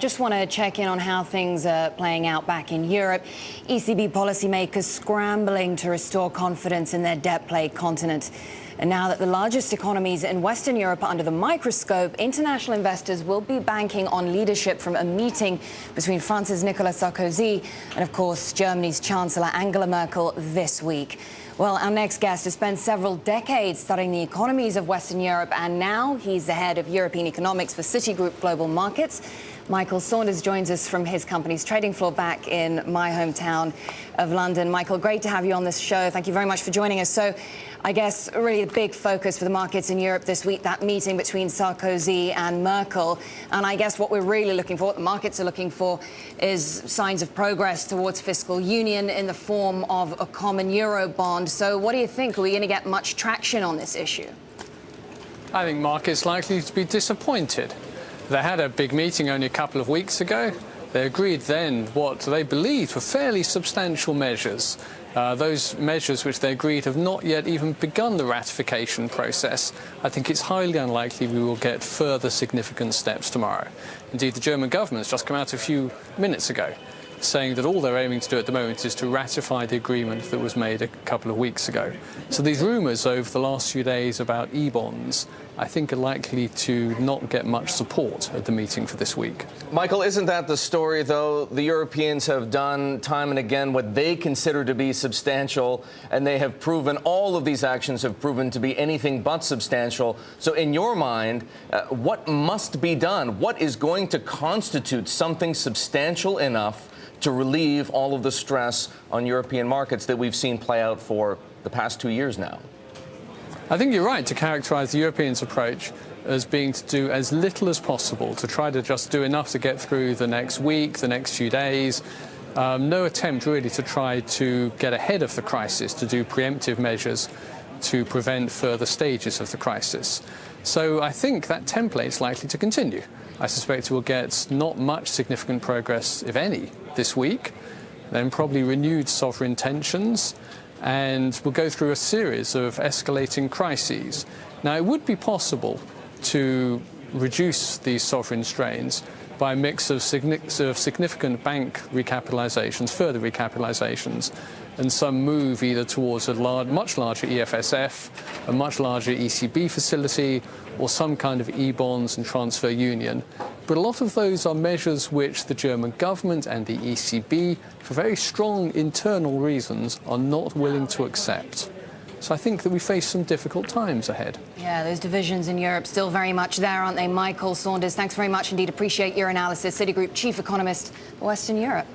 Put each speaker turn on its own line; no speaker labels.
just want to check in on how things are playing out back in Europe. ECB policymakers scrambling to restore confidence in their debt-plagued continent. And now that the largest economies in Western Europe are under the microscope, international investors will be banking on leadership from a meeting between France's Nicolas Sarkozy and, of course, Germany's Chancellor Angela Merkel this week. Well, our next guest has spent several decades studying the economies of Western Europe, and now he's the head of European economics for Citigroup Global Markets. Michael Saunders joins us from his company's trading floor back in my hometown of London. Michael, great to have you on this show. Thank you very much for joining us. So I guess really the big focus for the markets in Europe this week, that meeting between Sarkozy and Merkel. And I guess what we're really looking for, what the markets are looking for, is signs of progress towards fiscal union in the form of a common euro bond. So what do you think? Are we going to get much traction on this issue?
I think markets likely to be disappointed. They had a big meeting only a couple of weeks ago. They agreed then what they believed were fairly substantial measures. Those measures which they agreed have not yet even begun the ratification process. I think it's highly unlikely we will get further significant steps tomorrow. Indeed, the German government has just come out a few minutes ago saying that all they're aiming to do at the moment is to ratify the agreement that was made a couple of weeks ago. So these rumours over the last few days about e-bonds, I think, are likely to not get much support at the meeting for this week.
Michael, isn't that the story, though? The Europeans have done time and again what they consider to be substantial, and they have proven, all of these actions have proven to be anything but substantial. So in your mind, what must be done? What is going to constitute something substantial enough to relieve all of the stress on European markets that we've seen play out for the past 2 years now?
I think you're right to characterize the Europeans' approach as being to do as little as possible, to try to just do enough to get through the next week, the next few days. No attempt really to try to get ahead of the crisis, to do preemptive measures to prevent further stages of the crisis. So I think that template is likely to continue. I suspect we'll get not much significant progress, if any, this week, then probably renewed sovereign tensions, and we'll go through a series of escalating crises. Now, it would be possible to reduce these sovereign strains by a mix of significant bank recapitalizations, further recapitalizations, and some move either towards a much larger EFSF, a much larger ECB facility, or some kind of e-bonds and transfer union. But a lot of those are measures which the German government and the ECB, for very strong internal reasons, are not willing to accept. So I think that we face some difficult times ahead.
Yeah, those divisions in Europe still very much there, aren't they? Michael Saunders, thanks very much indeed. Appreciate your analysis. Citigroup Chief Economist for Western Europe.